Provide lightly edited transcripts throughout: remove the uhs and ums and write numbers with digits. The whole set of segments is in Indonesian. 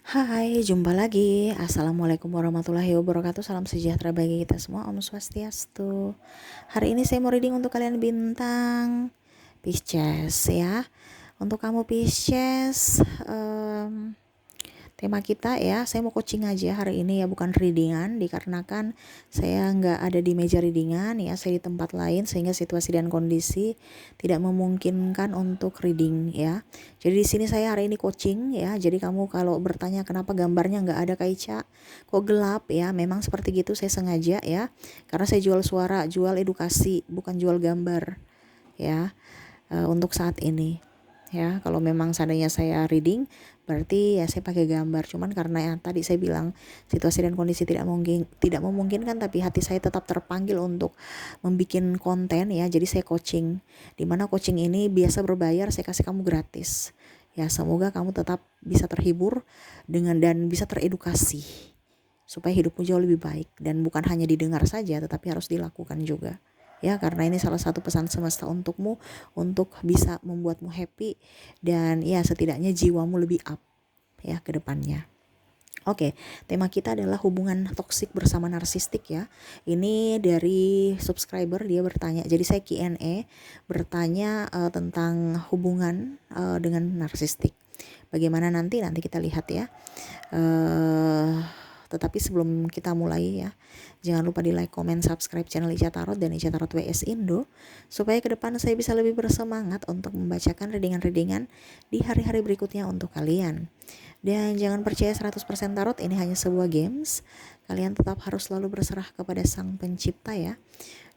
Hai, jumpa lagi. Assalamualaikum warahmatullahi wabarakatuh. Salam sejahtera bagi kita semua. Om Swastiastu. Hari ini saya mau reading untuk kalian bintang Pisces ya. Untuk kamu Pisces, tema kita ya, saya mau coaching aja hari ini ya, bukan readingan, dikarenakan saya nggak ada di meja readingan ya, saya di tempat lain sehingga situasi dan kondisi tidak memungkinkan untuk reading ya. Jadi di sini saya hari ini coaching ya. Jadi kamu kalau bertanya kenapa gambarnya nggak ada Kak Ica, kok gelap ya, memang seperti gitu, saya sengaja ya, karena saya jual suara, jual edukasi, bukan jual gambar ya, untuk saat ini ya. Kalau memang seandainya saya reading berarti ya saya pakai gambar, cuman karena yang tadi saya bilang situasi dan kondisi tidak memungkinkan, tapi hati saya tetap terpanggil untuk membuat konten ya, jadi saya coaching, dimana coaching ini biasa berbayar, saya kasih kamu gratis ya. Semoga kamu tetap bisa terhibur dan bisa teredukasi supaya hidupmu jauh lebih baik, dan bukan hanya didengar saja tetapi harus dilakukan juga ya, karena ini salah satu pesan semesta untukmu, untuk bisa membuatmu happy dan ya setidaknya jiwamu lebih up ya ke depannya. Oke, tema kita adalah hubungan toksik bersama narsistik ya. Ini dari subscriber, dia bertanya. Jadi saya Q&A bertanya tentang hubungan dengan narsistik. Bagaimana nanti kita lihat ya. Tetapi sebelum kita mulai ya, jangan lupa di like, comment, subscribe channel Ica Tarot dan Ica Tarot WS Indo, supaya ke depan saya bisa lebih bersemangat untuk membacakan readingan-readingan di hari-hari berikutnya untuk kalian. Dan jangan percaya 100% tarot ini hanya sebuah games. Kalian tetap harus selalu berserah kepada Sang Pencipta ya.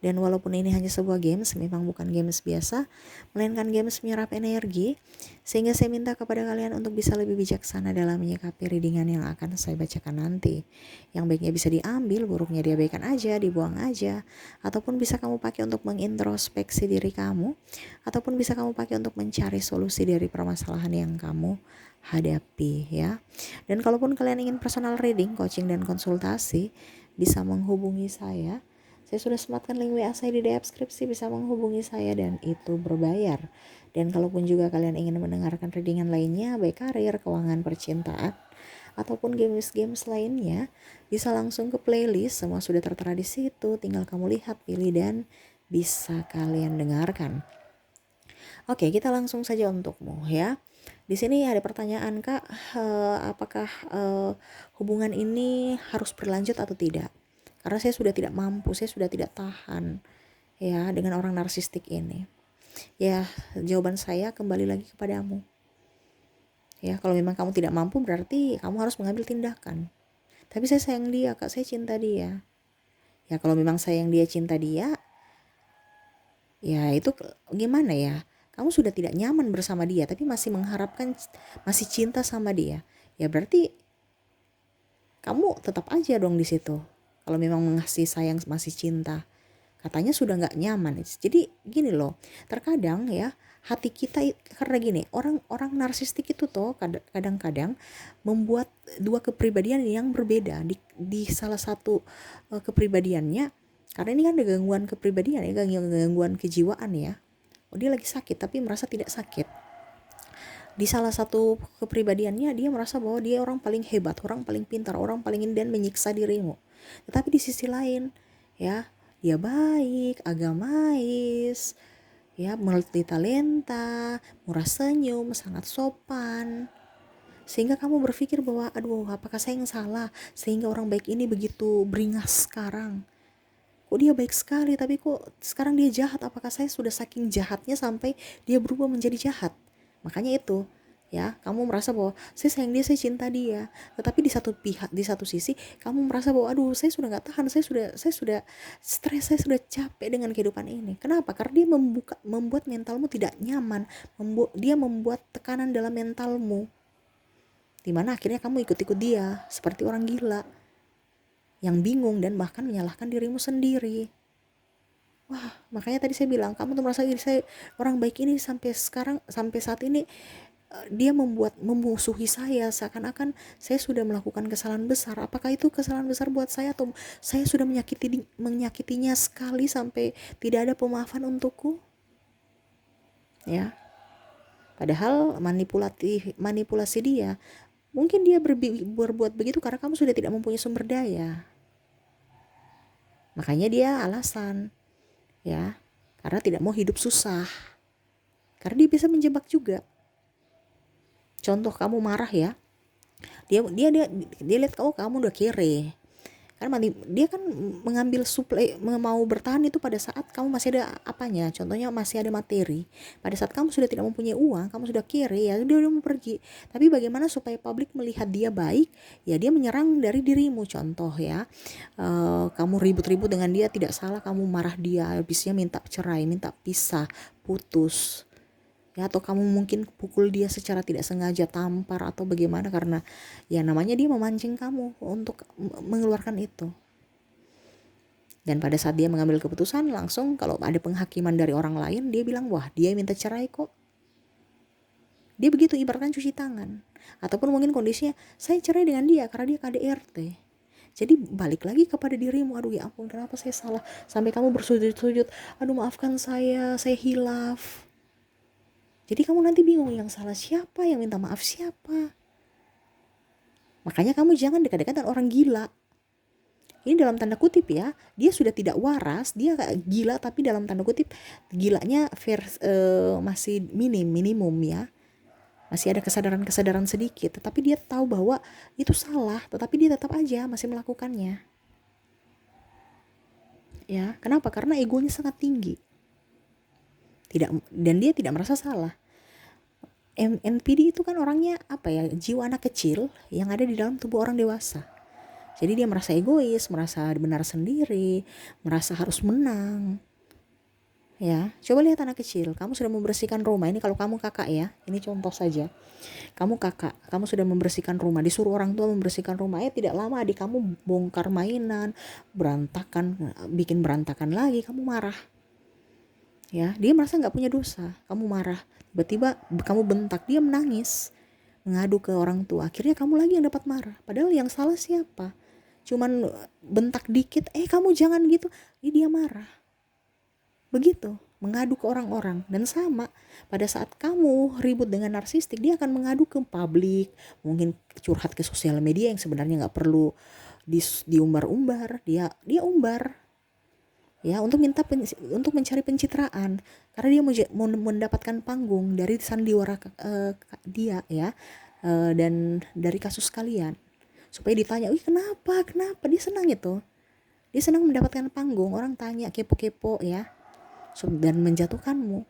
Dan walaupun ini hanya sebuah games, memang bukan games biasa, melainkan games menyerap energi, sehingga saya minta kepada kalian untuk bisa lebih bijaksana dalam menyikapi readingan yang akan saya bacakan nanti. Yang baiknya bisa diambil, buruknya diabaikan aja, dibuang aja, ataupun bisa kamu pakai untuk mengintrospeksi diri kamu, ataupun bisa kamu pakai untuk mencari solusi dari permasalahan yang kamu hadapi ya. Dan kalaupun kalian ingin personal reading, coaching dan konsultasi, bisa menghubungi saya. Saya sudah sematkan link WA saya di deskripsi, bisa menghubungi saya dan itu berbayar. Dan kalaupun juga kalian ingin mendengarkan readingan lainnya, baik karir, keuangan, percintaan, ataupun games-games lainnya, bisa langsung ke playlist, semua sudah tertera di situ, tinggal kamu lihat, pilih dan bisa kalian dengarkan. Oke, kita langsung saja untukmu ya. Di sini ada pertanyaan, Kak, apakah hubungan ini harus berlanjut atau tidak? Karena saya sudah tidak mampu, saya sudah tidak tahan ya dengan orang narsistik ini. Ya, jawaban saya kembali lagi kepadamu. Ya, kalau memang kamu tidak mampu berarti kamu harus mengambil tindakan. Tapi saya sayang dia, Kak, saya cinta dia. Ya, kalau memang sayang dia, cinta dia, ya itu gimana ya? Kamu sudah tidak nyaman bersama dia tapi masih mengharapkan, masih cinta sama dia. Ya berarti kamu tetap aja dong di situ. Kalau memang masih sayang, masih cinta, katanya sudah nggak nyaman. Jadi gini loh, terkadang ya hati kita, karena gini, orang narsistik itu tuh kadang-kadang membuat dua kepribadian yang berbeda di salah satu kepribadiannya. Karena ini kan ada gangguan kepribadian ya, gangguan kejiwaan ya. Oh, dia lagi sakit tapi merasa tidak sakit. Di salah satu kepribadiannya dia merasa bahwa dia orang paling hebat, orang paling pintar, orang paling ini, dan menyiksa dirimu. Tetapi di sisi lain ya, dia baik, agamais, ya, multi talenta, murah senyum, sangat sopan. Sehingga kamu berpikir bahwa aduh, apakah saya yang salah sehingga orang baik ini begitu beringas sekarang. Kok dia baik sekali tapi kok sekarang dia jahat, apakah saya sudah saking jahatnya sampai dia berubah menjadi jahat. Makanya itu ya, kamu merasa bahwa saya sayang dia, saya cinta dia, tetapi di satu pihak, di satu sisi kamu merasa bahwa aduh, saya sudah nggak tahan, saya sudah stres, saya sudah capek dengan kehidupan ini. Kenapa? Karena dia membuat mentalmu tidak nyaman, dia membuat tekanan dalam mentalmu, dimana akhirnya kamu ikut-ikut dia seperti orang gila yang bingung dan bahkan menyalahkan dirimu sendiri. Wah, makanya tadi saya bilang, kamu tuh merasa diri saya orang baik ini sampai sekarang, sampai saat ini dia memusuhi saya, seakan-akan saya sudah melakukan kesalahan besar. Apakah itu kesalahan besar buat saya, atau saya sudah menyakitinya sekali sampai tidak ada pemaafan untukku? Ya. Padahal manipulasi dia Mungkin dia berbuat begitu karena kamu sudah tidak mempunyai sumber daya. Makanya dia alasan, ya, karena tidak mau hidup susah. Karena dia bisa menjebak juga. Contoh kamu marah ya, dia lihat kamu udah kere. Karena dia kan mengambil suplai, mau bertahan itu pada saat kamu masih ada apanya, contohnya masih ada materi. Pada saat kamu sudah tidak mempunyai uang, kamu sudah kere, ya dia udah mau pergi. Tapi bagaimana supaya publik melihat dia baik? Ya dia menyerang dari dirimu. Contoh ya, kamu ribut-ribut dengan dia tidak salah, kamu marah dia, habisnya minta cerai, minta pisah, putus. Ya, atau kamu mungkin pukul dia secara tidak sengaja, tampar atau bagaimana, karena ya namanya dia memancing kamu untuk mengeluarkan itu. Dan pada saat dia mengambil keputusan, langsung kalau ada penghakiman dari orang lain, dia bilang, wah dia minta cerai kok. Dia begitu, ibaratkan cuci tangan. Ataupun mungkin kondisinya, saya cerai dengan dia karena dia KDRT. Jadi balik lagi kepada dirimu, aduh ya ampun kenapa saya salah, sampai kamu bersujud-sujud, aduh maafkan saya hilaf. Jadi kamu nanti bingung, yang salah siapa, yang minta maaf siapa. Makanya kamu jangan dekat-dekat dengan orang gila. Ini dalam tanda kutip ya, dia sudah tidak waras, dia gila, tapi dalam tanda kutip gilanya masih minimum ya. Masih ada kesadaran sedikit, tetapi dia tahu bahwa itu salah, tetapi dia tetap aja masih melakukannya. Ya, kenapa? Karena egonya sangat tinggi. Dan dia tidak merasa salah. NPD itu kan orangnya apa ya, jiwa anak kecil yang ada di dalam tubuh orang dewasa. Jadi dia merasa egois, merasa benar sendiri, merasa harus menang. Ya, coba lihat anak kecil, kamu sudah membersihkan rumah, ini kalau kamu kakak ya, ini contoh saja. Kamu kakak, kamu sudah membersihkan rumah, disuruh orang tua membersihkan rumah, tidak lama adik kamu bongkar mainan, berantakan, bikin berantakan lagi, kamu marah. Ya, dia merasa nggak punya dosa, kamu marah, tiba-tiba kamu bentak, dia menangis, mengadu ke orang tua, akhirnya kamu lagi yang dapat marah, padahal yang salah siapa? Cuman bentak dikit, kamu jangan gitu, dia marah. Begitu, mengadu ke orang-orang. Dan sama, pada saat kamu ribut dengan narsistik, dia akan mengadu ke publik, mungkin curhat ke sosial media yang sebenarnya nggak perlu diumbar-umbar, dia umbar. Ya, untuk mencari pencitraan, karena dia mau mendapatkan panggung dari sandiwara dia ya, dan dari kasus kalian, supaya ditanya, wih kenapa dia senang itu, dia senang mendapatkan panggung, orang tanya kepo-kepo ya, dan menjatuhkanmu,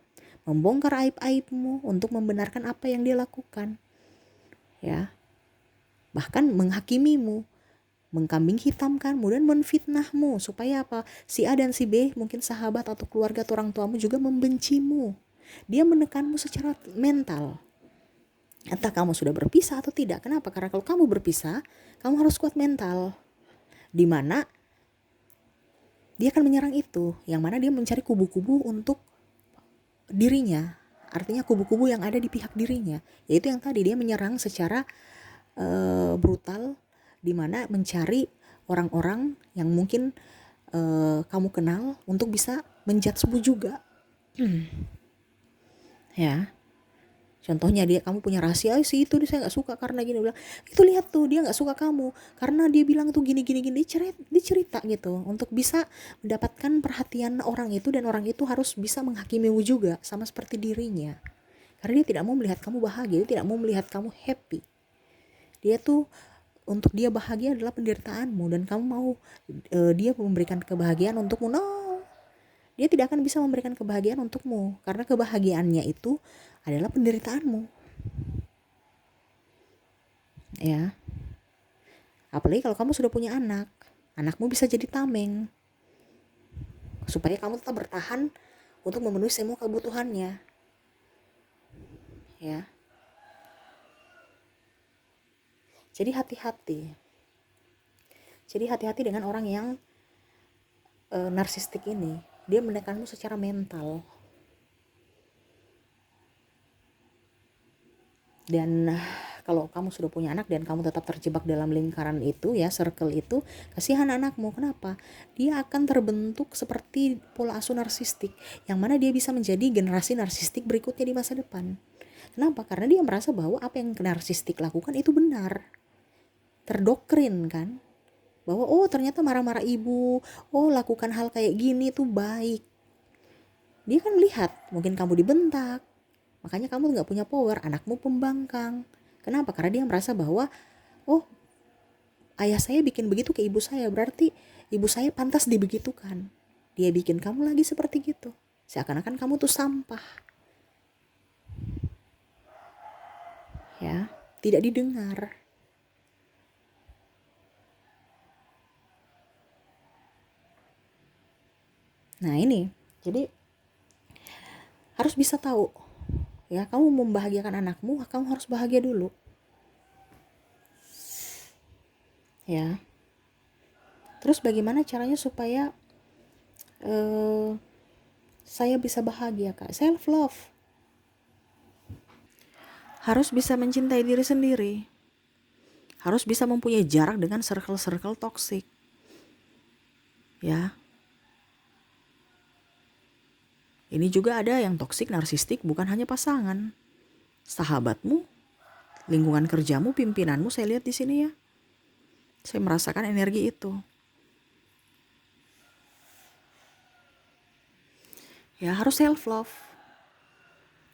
membongkar aib-aibmu untuk membenarkan apa yang dia lakukan ya, bahkan menghakimimu, mengkambing hitamkanmu dan menfitnahmu, supaya apa? Si A dan si B, mungkin sahabat atau keluarga atau orang tuamu juga membencimu. Dia menekanmu secara mental. Entah kamu sudah berpisah atau tidak. Kenapa? Karena kalau kamu berpisah, kamu harus kuat mental. Dimana dia akan menyerang itu, yang mana dia mencari kubu-kubu untuk dirinya. Artinya kubu-kubu yang ada di pihak dirinya. Yaitu yang tadi, dia menyerang secara brutal, dimana mencari orang-orang yang mungkin kamu kenal untuk bisa menjudgemu juga. Ya, contohnya kamu punya rahasia, si itu saya nggak suka karena gini, bilang itu, lihat tuh dia nggak suka kamu karena dia bilang tuh gini, dia cerita gitu untuk bisa mendapatkan perhatian orang itu, dan orang itu harus bisa menghakimimu juga sama seperti dirinya, karena dia tidak mau melihat kamu bahagia, dia tidak mau melihat kamu happy. Dia tuh, untuk dia bahagia adalah penderitaanmu, dan kamu mau dia memberikan kebahagiaan untukmu. No, dia tidak akan bisa memberikan kebahagiaan untukmu, karena kebahagiaannya itu adalah penderitaanmu. Ya, apalagi kalau kamu sudah punya anakmu bisa jadi tameng, supaya kamu tetap bertahan untuk memenuhi semua kebutuhannya. Ya, jadi hati-hati dengan orang yang narsistik ini. Dia menekanmu secara mental. Dan kalau kamu sudah punya anak dan kamu tetap terjebak dalam lingkaran itu ya, circle itu, kasihan anakmu. Kenapa? Dia akan terbentuk seperti pola asuh narsistik, yang mana dia bisa menjadi generasi narsistik berikutnya di masa depan. Kenapa? Karena dia merasa bahwa apa yang narsistik lakukan itu benar. Terdoktrin kan, bahwa oh ternyata marah-marah ibu, oh lakukan hal kayak gini tuh baik. Dia kan melihat mungkin kamu dibentak, makanya kamu nggak punya power, anakmu pembangkang. Kenapa? Karena dia merasa bahwa oh ayah saya bikin begitu ke ibu saya, berarti ibu saya pantas dibegitukan. Dia bikin kamu lagi seperti gitu, seakan-akan kamu tuh sampah, ya, tidak didengar. Nah ini, jadi harus bisa tahu, ya, kamu membahagiakan anakmu, kamu harus bahagia dulu, ya. Terus bagaimana caranya supaya saya bisa bahagia, Kak? Self love. Harus bisa mencintai diri sendiri. Harus bisa mempunyai jarak dengan circle-circle toksik. Ya. Ini juga ada yang toksik, narsistik, bukan hanya pasangan. Sahabatmu, lingkungan kerjamu, pimpinanmu, saya lihat di sini ya. Saya merasakan energi itu. Ya, harus self love.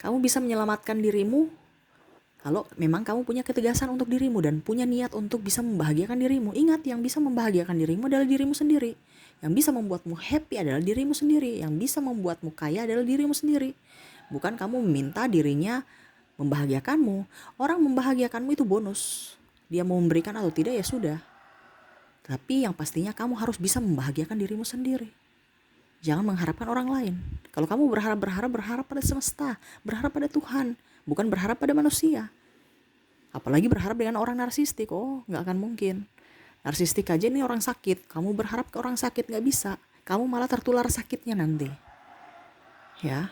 Kamu bisa menyelamatkan dirimu kalau memang kamu punya ketegasan untuk dirimu dan punya niat untuk bisa membahagiakan dirimu. Ingat, yang bisa membahagiakan dirimu adalah dirimu sendiri. Yang bisa membuatmu happy adalah dirimu sendiri. Yang bisa membuatmu kaya adalah dirimu sendiri. Bukan kamu meminta dirinya membahagiakanmu. Orang membahagiakanmu itu bonus. Dia mau memberikan atau tidak ya sudah. Tapi yang pastinya kamu harus bisa membahagiakan dirimu sendiri. Jangan mengharapkan orang lain. Kalau kamu berharap pada semesta, berharap pada Tuhan, bukan berharap pada manusia. Apalagi berharap dengan orang narsistik, oh gak akan mungkin. Narsistik aja nih orang sakit, kamu berharap ke orang sakit gak bisa. Kamu malah tertular sakitnya nanti. Ya,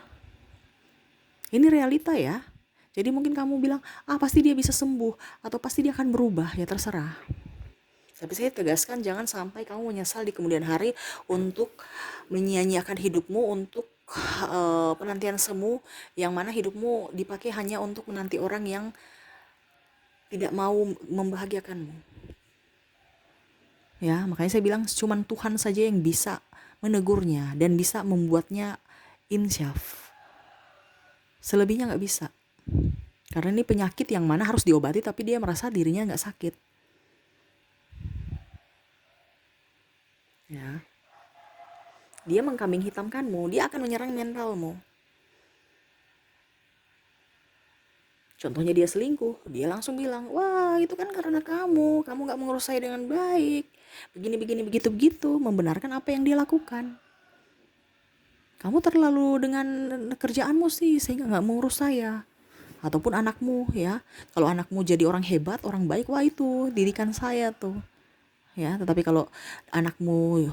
ini realita ya. Jadi mungkin kamu bilang, pasti dia bisa sembuh, atau pasti dia akan berubah, ya terserah. Tapi saya tegaskan jangan sampai kamu menyesal di kemudian hari untuk menyia-nyiakan hidupmu untuk penantian semu, yang mana hidupmu dipakai hanya untuk menanti orang yang tidak mau membahagiakanmu. Ya, makanya saya bilang cuman Tuhan saja yang bisa menegurnya dan bisa membuatnya insyaf. Selebihnya nggak bisa. Karena ini penyakit yang mana harus diobati tapi dia merasa dirinya nggak sakit. Ya. Dia mengkambing hitamkanmu, dia akan menyerang mentalmu. Contohnya dia selingkuh, dia langsung bilang, wah itu kan karena kamu gak mengurus saya dengan baik, begini, begitu, membenarkan apa yang dia lakukan. Kamu terlalu dengan kerjaanmu sih, sehingga gak mengurus saya. Ataupun anakmu ya, kalau anakmu jadi orang hebat, orang baik, wah itu didikan saya tuh. Ya, tetapi kalau anakmu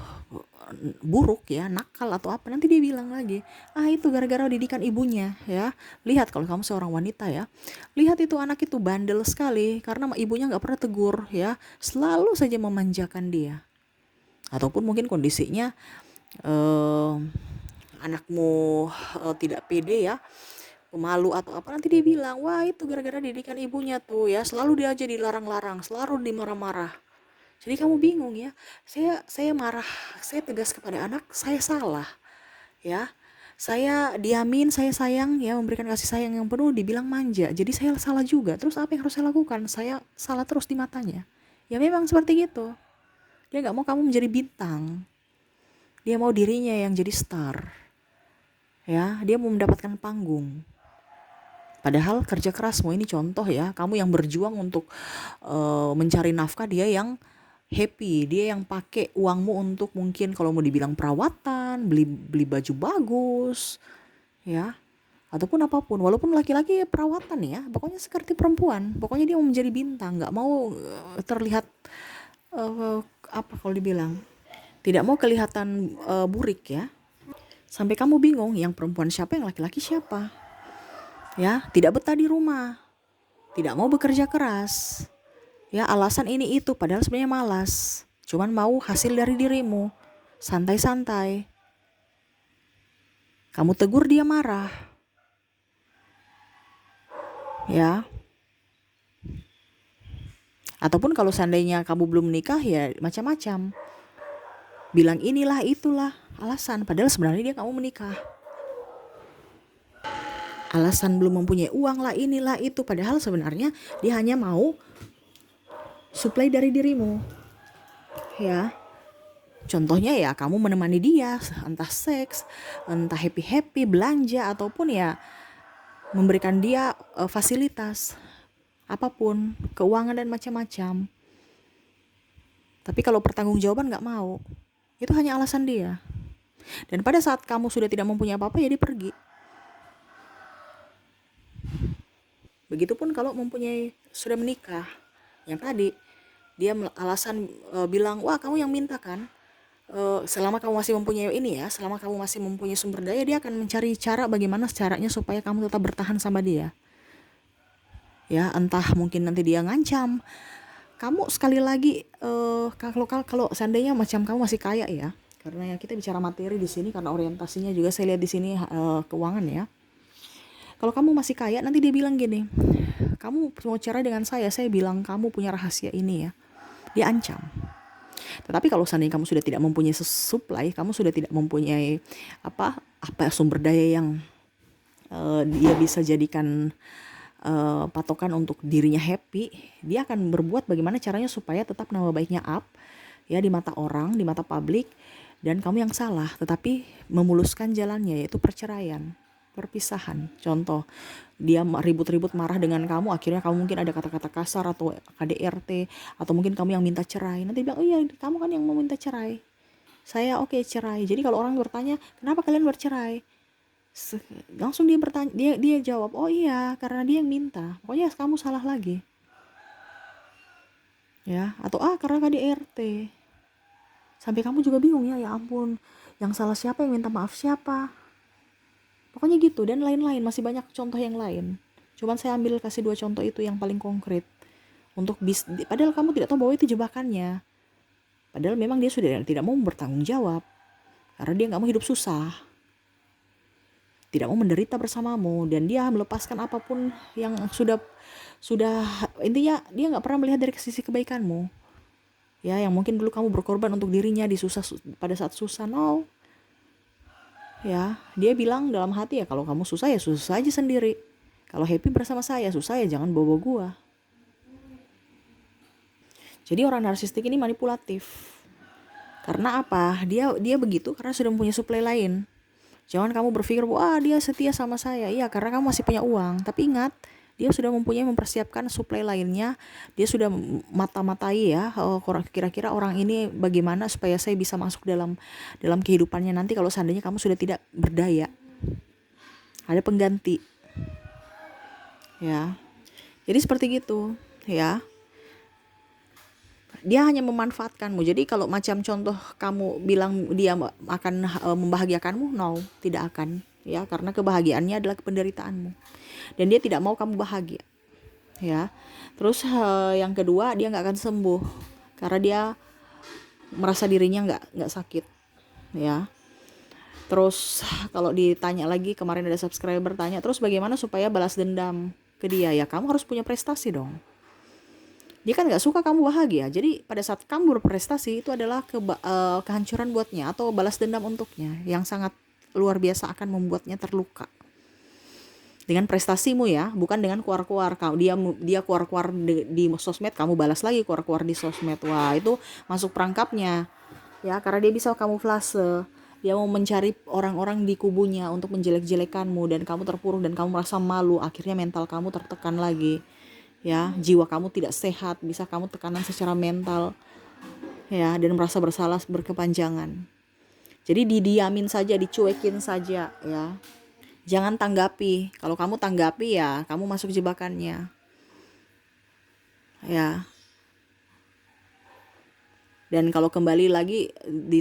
buruk ya, nakal atau apa, nanti dia bilang lagi, itu gara-gara didikan ibunya ya. Lihat kalau kamu seorang wanita ya, lihat itu anak itu bandel sekali karena ibunya nggak pernah tegur ya, selalu saja memanjakan dia. Ataupun mungkin kondisinya anakmu tidak pede ya, pemalu atau apa, nanti dia bilang, wah itu gara-gara didikan ibunya tuh ya, selalu dia aja dilarang-larang, selalu dimarah-marah. Jadi kamu bingung ya, saya marah, saya tegas kepada anak, saya salah ya. Saya diamin, saya sayang ya, memberikan kasih sayang yang penuh, dibilang manja. Jadi saya salah juga. Terus apa yang harus saya lakukan? Saya salah terus di matanya. Ya memang seperti gitu. Dia gak mau kamu menjadi bintang. Dia mau dirinya yang jadi star. Ya, dia mau mendapatkan panggung. Padahal kerja kerasmu, ini contoh ya, kamu yang berjuang untuk mencari nafkah, dia yang happy, dia yang pakai uangmu untuk mungkin kalau mau dibilang perawatan, beli baju bagus, ya, ataupun apapun. Walaupun laki-laki ya perawatan ya, pokoknya seperti perempuan, pokoknya dia mau menjadi bintang, nggak mau terlihat apa kalau dibilang, tidak mau kelihatan burik ya. Sampai kamu bingung, yang perempuan siapa, yang laki-laki siapa, ya, tidak betah di rumah, tidak mau bekerja keras. Ya, alasan ini itu, padahal sebenarnya malas. Cuman mau hasil dari dirimu. Santai-santai. Kamu tegur dia marah. ya. Ataupun kalau seandainya kamu belum menikah, ya macam-macam, bilang inilah itulah alasan, padahal sebenarnya dia kamu menikah. Alasan belum mempunyai uang lah, inilah itu, padahal sebenarnya dia hanya mau suplai dari dirimu, ya. Contohnya ya kamu menemani dia, entah seks, entah happy-happy, belanja, ataupun ya memberikan dia fasilitas apapun, keuangan dan macam-macam. Tapi kalau pertanggungjawaban nggak mau, itu hanya alasan dia. Dan pada saat kamu sudah tidak mempunyai apa-apa, ya dia pergi. Begitupun kalau mempunyai, sudah menikah, yang tadi dia alasan bilang, wah kamu yang minta kan. Selama kamu masih mempunyai ini ya, selama kamu masih mempunyai sumber daya, dia akan mencari cara bagaimana caranya supaya kamu tetap bertahan sama dia. Ya, entah mungkin nanti dia ngancam. Kamu sekali lagi, kalau seandainya macam kamu masih kaya ya, karena ya kita bicara materi di sini, karena orientasinya juga saya lihat di sini keuangan ya. Kalau kamu masih kaya, nanti dia bilang gini, kamu mau cerai dengan saya bilang kamu punya rahasia ini ya. Dia ancam. Tetapi kalau seandainya kamu sudah tidak mempunyai supply, kamu sudah tidak mempunyai apa sumber daya yang dia bisa jadikan patokan untuk dirinya happy, dia akan berbuat bagaimana caranya supaya tetap nama baiknya up ya di mata orang, di mata publik, dan kamu yang salah, tetapi memuluskan jalannya, yaitu perceraian, perpisahan. Contoh, dia ribut-ribut marah dengan kamu, akhirnya kamu mungkin ada kata-kata kasar atau KDRT, atau mungkin kamu yang minta cerai. Nanti bilang, oh iya kamu kan yang mau minta cerai, saya oke cerai. Jadi kalau orang bertanya kenapa kalian bercerai, langsung dia bertanya, dia jawab, oh iya karena dia yang minta. Pokoknya kamu salah lagi ya, atau karena KDRT. Sampai kamu juga bingung, ya ampun, yang salah siapa, yang minta maaf siapa. Pokoknya gitu, dan lain-lain, masih banyak contoh yang lain. Cuman saya ambil kasih 2 contoh itu yang paling konkret. Untuk padahal kamu tidak tahu bahwa itu jebakannya. Padahal memang dia sudah tidak mau bertanggung jawab. Karena dia gak mau hidup susah. Tidak mau menderita bersamamu. Dan dia melepaskan apapun yang sudah intinya dia gak pernah melihat dari sisi kebaikanmu. Ya, yang mungkin dulu kamu berkorban untuk dirinya pada saat susah, no. Ya, dia bilang dalam hati, ya kalau kamu susah ya susah aja sendiri. Kalau happy bersama saya, susah ya jangan bawa gua. Jadi orang narsistik ini manipulatif. Karena apa? Dia begitu karena sudah mempunyai suplai lain. Jangan kamu berpikir, wah dia setia sama saya. Iya, karena kamu masih punya uang. Tapi ingat, dia sudah mempersiapkan suplai lainnya. Dia sudah mata-matai ya, kira-kira orang ini bagaimana supaya saya bisa masuk dalam kehidupannya nanti kalau seandainya kamu sudah tidak berdaya. Ada pengganti. Ya. Jadi seperti gitu, ya. Dia hanya memanfaatkanmu. Jadi kalau macam contoh kamu bilang dia akan membahagiakanmu, no, tidak akan. Ya, karena kebahagiaannya adalah penderitaanmu. Dan dia tidak mau kamu bahagia. Ya. Terus yang kedua, dia nggak akan sembuh karena dia merasa dirinya nggak sakit. Ya. Terus kalau ditanya lagi, kemarin ada subscriber tanya, terus bagaimana supaya balas dendam ke dia? Ya kamu harus punya prestasi dong. Dia kan gak suka kamu bahagia. Jadi pada saat kamu berprestasi, itu adalah kehancuran buatnya atau balas dendam untuknya yang sangat luar biasa, akan membuatnya terluka. Dengan prestasimu ya, bukan dengan keluar-keluar. Dia keluar-keluar di sosmed, kamu balas lagi keluar-keluar di sosmed. Wah, itu masuk perangkapnya. Ya, karena dia bisa kamuflase. Dia mau mencari orang-orang di kubunya untuk menjelek-jelekanmu, dan kamu terpuruk dan kamu merasa malu. Akhirnya mental kamu tertekan lagi. Ya, jiwa kamu tidak sehat, bisa kamu tekanan secara mental, ya, dan merasa bersalah berkepanjangan. Jadi didiamin saja, dicuekin saja, ya. Jangan tanggapi. Kalau kamu tanggapi, ya kamu masuk jebakannya. Ya. Dan kalau kembali lagi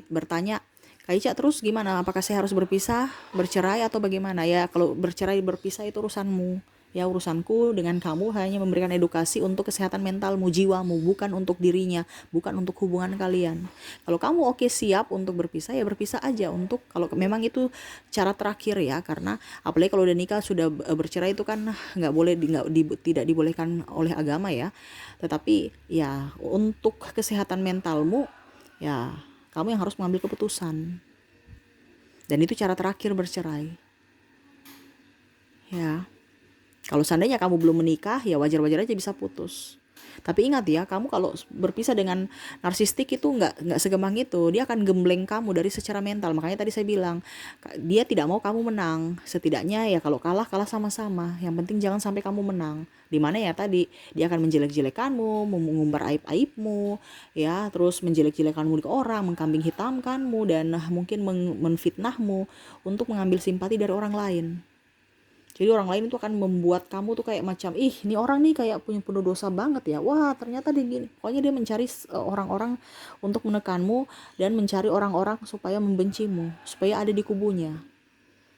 bertanya, Kak Ica terus gimana? Apakah saya harus berpisah, bercerai atau bagaimana? Ya kalau bercerai berpisah itu urusanmu. Ya, urusanku dengan kamu hanya memberikan edukasi untuk kesehatan mentalmu, jiwamu, bukan untuk dirinya, bukan untuk hubungan kalian. Kalau kamu oke siap untuk berpisah, ya berpisah aja. Untuk kalau memang itu cara terakhir ya, karena apalagi kalau udah nikah sudah bercerai itu kan nggak boleh tidak dibolehkan oleh agama ya. Tetapi ya untuk kesehatan mentalmu ya kamu yang harus mengambil keputusan. Dan itu cara terakhir bercerai. Ya. Kalau seandainya kamu belum menikah, ya wajar-wajar aja bisa putus. Tapi ingat ya, kamu kalau berpisah dengan narsistik itu nggak segampang itu. Dia akan gembleng kamu dari secara mental. Makanya tadi saya bilang, dia tidak mau kamu menang. Setidaknya ya kalau kalah sama-sama. Yang penting jangan sampai kamu menang. Dimana ya tadi dia akan menjelek-jelekanmu, mengumbar aib-aibmu, ya, terus menjelek-jelekanmu ke orang, mengkambing hitamkanmu, dan mungkin menfitnahmu untuk mengambil simpati dari orang lain. Jadi orang lain itu akan membuat kamu tuh kayak macam, ih ini orang nih kayak punya penuh dosa banget ya. Wah ternyata dia gini. Pokoknya dia mencari orang-orang untuk menekanmu dan mencari orang-orang supaya membencimu, supaya ada di kubunya.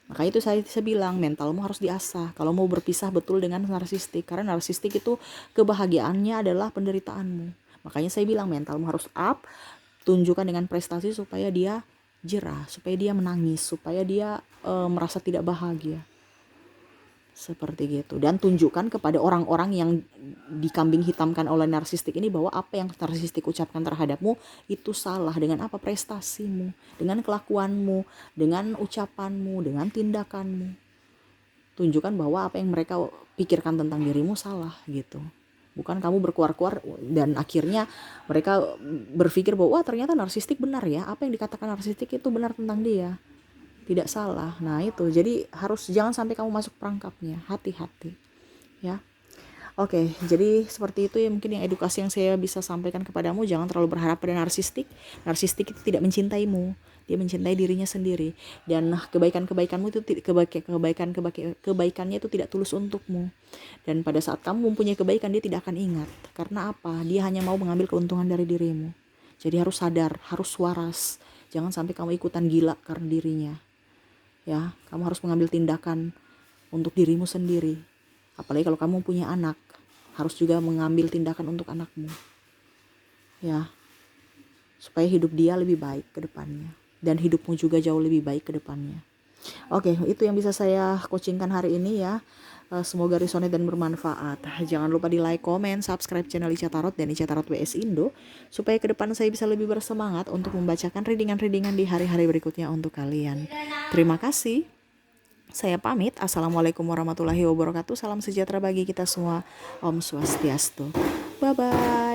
Maka itu saya bilang mentalmu harus diasah kalau mau berpisah betul dengan narsistik. Karena narsistik itu kebahagiaannya adalah penderitaanmu. Makanya saya bilang mentalmu harus up, tunjukkan dengan prestasi supaya dia jerah, supaya dia menangis, supaya dia merasa tidak bahagia. Seperti gitu. Dan tunjukkan kepada orang-orang yang dikambing hitamkan oleh narsistik ini bahwa apa yang narsistik ucapkan terhadapmu itu salah. Dengan apa? Prestasimu, dengan kelakuanmu, dengan ucapanmu, dengan tindakanmu. Tunjukkan bahwa apa yang mereka pikirkan tentang dirimu salah gitu. Bukan kamu berkuar-kuar dan akhirnya mereka berpikir bahwa wah ternyata narsistik benar ya, apa yang dikatakan narsistik itu benar tentang dia, tidak salah. Nah itu, jadi harus jangan sampai kamu masuk perangkapnya, hati-hati ya. Oke, jadi seperti itu ya mungkin yang edukasi yang saya bisa sampaikan kepadamu. Jangan terlalu berharap pada narsistik. Narsistik itu tidak mencintaimu, dia mencintai dirinya sendiri. Dan kebaikan-kebaikanmu itu kebaikannya itu tidak tulus untukmu. Dan pada saat kamu mempunyai kebaikan, dia tidak akan ingat. Karena apa? Dia hanya mau mengambil keuntungan dari dirimu. Jadi harus sadar, harus waras. Jangan sampai kamu ikutan gila karena dirinya. Ya, kamu harus mengambil tindakan untuk dirimu sendiri. Apalagi kalau kamu punya anak, harus juga mengambil tindakan untuk anakmu. Ya, supaya hidup dia lebih baik ke depannya. Dan hidupmu juga jauh lebih baik ke depannya. Oke, itu yang bisa saya coachingkan hari ini ya. Semoga resonate dan bermanfaat. Jangan lupa di like, comment, subscribe channel Ica Tarot dan Ica Tarot WS Indo. Supaya ke depan saya bisa lebih bersemangat untuk membacakan readingan-readingan di hari-hari berikutnya untuk kalian. Terima kasih. Saya pamit. Assalamualaikum warahmatullahi wabarakatuh. Salam sejahtera bagi kita semua. Om Swastiastu. Bye-bye.